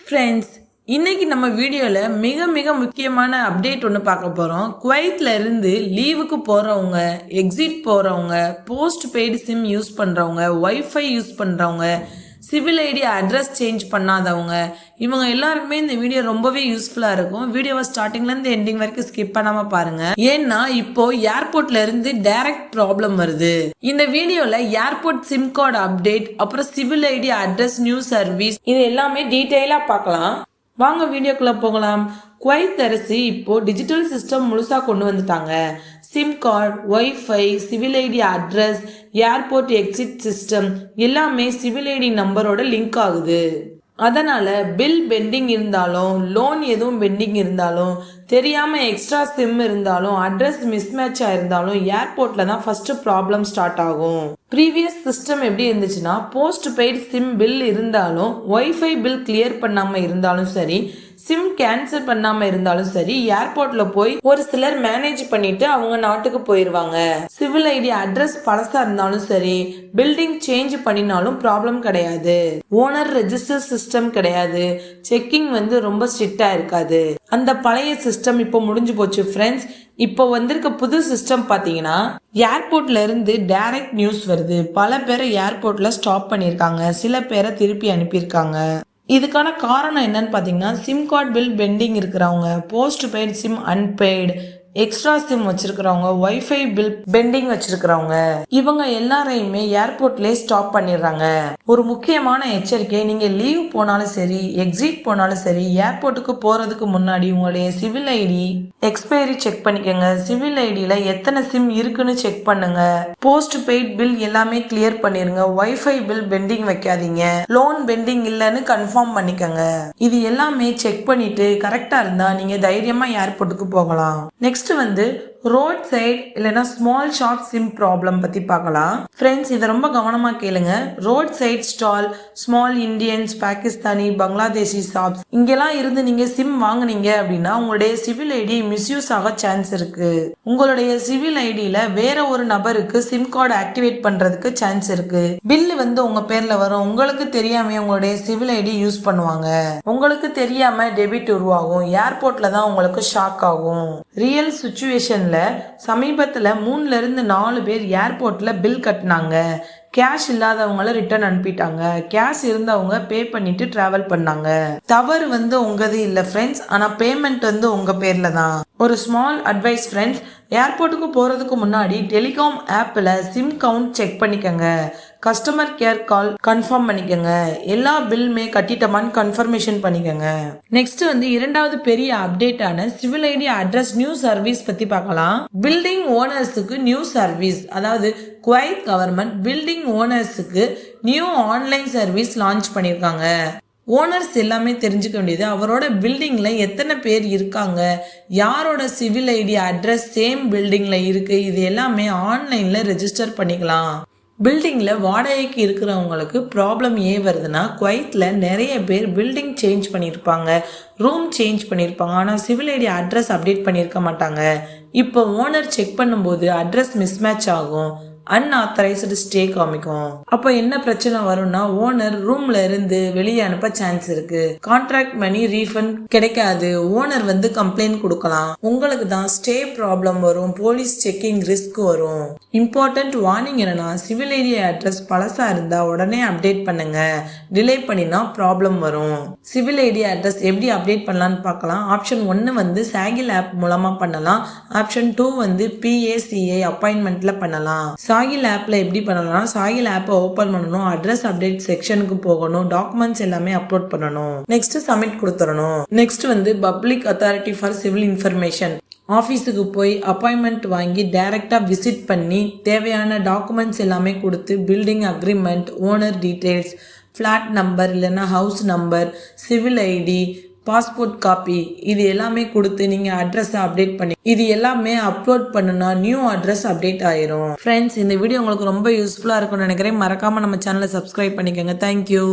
Friends, இன்னைக்கு நம்ம வீடியோவில் மிக மிக முக்கியமான அப்டேட் ஒன்று பார்க்க போகிறோம். குவைத்தில் இருந்து லீவுக்கு போகிறவங்க, எக்ஸிட் போகிறவங்க, போஸ்ட் பெய்டு சிம் யூஸ் பண்ணுறவங்க, ஒய்ஃபை யூஸ் பண்ணுறவங்க, சிவில் ஐடி அட்ரஸ் சேஞ்ச் பண்ணாதவங்க, இவங்க எல்லாருக்குமே இந்த வீடியோ ரொம்பவே யூஸ்ஃபுல்லாக இருக்கும். வீடியோவை ஸ்டார்டிங்லேருந்து எண்டிங் வரைக்கும் ஸ்கிப் பண்ணாமல் பாருங்கள். ஏன்னா இப்போ ஏர்போர்ட்ல இருந்து டைரக்ட் ப்ராப்ளம் வருது. இந்த வீடியோவில் ஏர்போர்ட் சிம் கார்டு அப்டேட், அப்புறம் civil ID address new service, இது எல்லாமே டீட்டெயிலாக பார்க்கலாம். வாங்க வீடியோக்குள்ளே போகலாம். குவைத் அரசு இப்போ டிஜிட்டல் சிஸ்டம் முழுசாக கொண்டு வந்துட்டாங்க. Sim card, wifi, civil ID address, airport exit system எல்லாமே சிவில் ஐடி நம்பரோட லிங்க் ஆகுது. அதனால பில் பெண்டிங் இருந்தாலும், லோன் எதுவும் பெண்டிங் இருந்தாலும், தெரியாம எக்ஸ்ட்ரா சிம் இருந்தாலும், அட்ரஸ் மிஸ்மேட்ச் ஆயிருந்தாலும் ஏர்போர்ட்ல தான் ஃபர்ஸ்ட் ப்ராப்ளம் ஸ்டார்ட் ஆகும். ப்ரீவியஸ் சிஸ்டம் எப்படி இருந்துச்சுன்னா, போஸ்ட் பெய்டு சிம் பில் இருந்தாலும், ஒய்ஃபை பில் கிளியர் பண்ணாம இருந்தாலும் சரி, சிம் கேன்சல் பண்ணாம இருந்தாலும் சரி, ஏர்போர்ட்ல போய் ஒரு சிலர் மேனேஜ் பண்ணிட்டு அவங்க நாட்டுக்கு போயிருவாங்க. சிவில் ஐடி அட்ரஸ் பழசா இருந்தாலும் சரி, பில்டிங் சேஞ்ச் பண்ணினாலும் ப்ராப்ளம் கிடையாது. ஓனர் ரெஜிஸ்டர் சிஸ்டம் கிடையாது. செக்கிங் ரொம்ப ஸ்ட்ரிக்டா இருக்காது. அந்த பழைய சிஸ்டம் இப்போ முடிஞ்சு போச்சு ஃப்ரெண்ட்ஸ். இப்போ வந்திருக்க புது சிஸ்டம் பாத்தீங்கன்னா, ஏர்போர்ட்ல இருந்து டைரக்ட் நியூஸ் வருது. பல பேரை ஏர்போர்ட்ல ஸ்டாப் பண்ணிருக்காங்க, சில பேரை திருப்பி அனுப்பியிருக்காங்க. இதுக்கான காரணம் என்னன்னு பார்த்தீங்கன்னா, சிம் கார்டு பில் பெண்டிங் இருக்கிறவங்க, post paid sim unpaid, extra sim வச்சிருக்கிறவங்க, ஒய்ஃபை பில் பெண்டிங் வச்சிருக்கிறவங்க, இவங்க எல்லாரையுமே ஏர்போர்ட்லேயே ஸ்டாப் பண்ணிடுறாங்க. ஒரு முக்கியமான எச்சரிக்கை, நீங்க லீவ் போனாலும் சரி, எக்ஸிட் போனாலும் சரி, ஏர்போர்ட்டுக்கு போறதுக்கு முன்னாடி உங்களுடைய சிவில் ஐடி எக்ஸ்பைரி செக் பண்ணிக்கோங்க. சிவில் ஐடியில எத்தனை சிம் இருக்குன்னு செக் பண்ணுங்க. போஸ்ட் பெய்ட் பில் எல்லாமே கிளியர் பண்ணிருங்க. ஒய்ஃபை பில் பெண்டிங் வைக்காதீங்க. லோன் பெண்டிங் இல்லைன்னு கன்ஃபார்ம் பண்ணிக்கோங்க. இது எல்லாமே செக் பண்ணிட்டு கரெக்டா இருந்தா நீங்க தைரியமா ஏர்போர்ட்டுக்கு போகலாம். நெக்ஸ்ட் ரோட் சைடு இல்லைன்னா ஸ்மால் ஷாப் சிம் ப்ராப்ளம் பத்தி பார்க்கலாம். ஃப்ரெண்ட்ஸ், இதை ரொம்ப கவனமா கேளுங்க. Road side stall, small Indians, Pakistani, Bangladeshi shops இங்கெல்லாம் இருந்து நீங்க சிம் வாங்குனீங்க அப்படின்னா உங்களுடைய சிவில் ஐடி மிஸ்யூஸ் ஆக சான்ஸ் இருக்கு. உங்களுடைய சிவில் ஐடியில வேற ஒரு நபருக்கு சிம் கார்டு ஆக்டிவேட் பண்றதுக்கு சான்ஸ் இருக்கு. பில்லு உங்க பேர்ல வரும். உங்களுக்கு தெரியாம உங்களுடைய சிவில் ஐடி யூஸ் பண்ணுவாங்க. உங்களுக்கு தெரியாம டெபிட் உருவாகும். ஏர்போர்ட்ல தான் உங்களுக்கு ஷாக் ஆகும். ரியல் சிச்சுவேஷன்ல சமீபத்துல 3 இருந்து 4 பேர் ஏர்போர்ட்ல பில் கட்டினாங்க. கேஷ் இல்லாதவங்கள ரிட்டர்ன் அனுப்பிட்டாங்க. கேஷ் இருந்தவங்க பே பண்ணிட்டு டிராவல் பண்ணாங்க. தவறு உங்கது இல்ல ஃப்ரெண்ட்ஸ், ஆனா பேமெண்ட் உங்க பேர்ல தான். ஒரு ஸ்மால் அட்வைஸ் ஃப்ரெண்ட்ஸ், ஏர்போர்ட்டுக்கு போறதுக்கு முன்னாடி டெலிகாம் ஆப்ல சிம் கவுண்ட் செக் பண்ணிக்கங்க. கஸ்டமர் கேர் கால் கன்ஃபார்ம் பண்ணிக்கங்க. எல்லா பில்லுமே கட்டிட்டமான்னு கன்ஃபர்மேஷன் பண்ணிக்கங்க. நெக்ஸ்ட் இரண்டாவது பெரிய அப்டேட்டான civil ID address new service பத்தி பார்க்கலாம். பில்டிங் ஓனர்ஸுக்கு நியூ சர்வீஸ், அதாவது குவைத் கவர்மெண்ட் பில்டிங் ஓனர்ஸுக்கு நியூ ஆன்லைன் சர்வீஸ் லான்ச் பண்ணியிருக்காங்க. ஓனர்ஸ் எல்லாமே தெரிஞ்சுக்க வேண்டியது, அவரோட பில்டிங்ல எத்தனை பேர் இருக்காங்க, யாரோட சிவில் ஐடி அட்ரஸ் சேம் பில்டிங்ல இருக்கு, இது எல்லாமே ஆன்லைன்ல ரெஜிஸ்டர் பண்ணிக்கலாம். பில்டிங்ல வாடகைக்கு இருக்கிறவங்களுக்கு ப்ராப்ளம் ஏன் வருதுன்னா, குவைத்ல நிறைய பேர் பில்டிங் சேஞ்ச் பண்ணியிருப்பாங்க, ரூம் சேஞ்ச் பண்ணியிருப்பாங்க, ஆனால் சிவில் ஐடி அட்ரஸ் அப்டேட் பண்ணியிருக்க மாட்டாங்க. இப்போ ஓனர் செக் பண்ணும்போது அட்ரஸ் மிஸ்மேட்ச் ஆகும், அன்ஆத்தரைஸ்டு ஸ்டே காமிக்கும். அப்போ என்ன பிரச்சனை வரும்னா, ஓனர் ரூம்ல இருந்து வெளியே அனுப்ப சான்ஸ் இருக்கு. கான்ட்ராக்ட் மணி ரீஃபண்ட் கிடைக்காது. ஓனர் கம்ப்ளைண்ட் கொடுக்கலாம். உங்களுக்கு தான் ஸ்டே ப்ராப்ளம் வரும். போலீஸ் செக்கிங் ரிஸ்க் வரும். இம்பார்ட்டன்ட் வார்னிங் என்னன்னா, சிவில் ஐடி அட்ரஸ் பழசா இருந்தா உடனே அப்டேட் பண்ணுங்க. டிலே பண்ணினா ப்ராப்ளம் வரும். சிவில் ஐடி அட்ரஸ் எப்படி அப்டேட் பண்ணலாம்னு பார்க்கலாம். ஆப்ஷன் 1 சாகில் ஆப் மூலமா பண்ணலாம். ஆப்ஷன் 2 PACA அப்பாயின்மெண்ட்ல பண்ணலாம். சாகில் ஆப்ல எப்படி பண்ணலாம்? சாகில் ஆப்பை ஓபன் பண்ணணும், அட்ரஸ் அப்டேட் செக்ஷனுக்கு போகணும், டாக்குமெண்ட்ஸ் எல்லாமே அப்லோட் பண்ணணும், நெக்ஸ்ட் சப்மிட் கொடுத்துடணும். Next public authority for civil information ஆஃபீஸுக்கு போய் அப்பாயின்மெண்ட் வாங்கி டைரக்டா விசிட் பண்ணி தேவையான டாக்குமெண்ட்ஸ் எல்லாமே கொடுத்து building agreement, owner details, flat number இல்லைன்னா house number, civil ID, passport copy, இது எல்லாமே கொடுத்து நீங்க அட்ரஸ் அப்டேட் பண்ணி இது எல்லாமே அப்லோட் பண்ணுனா நியூ அட்ரஸ் அப்டேட் ஆயிரும். ஃப்ரெண்ட்ஸ், இந்த வீடியோ உங்களுக்கு ரொம்ப யூஸ்ஃபுல்லா இருக்கும்னு நினைக்கிறேன். மறக்காம நம்ம சேனலை சப்ஸ்கிரைப் பண்ணிக்கோங்க. தேங்க்யூ.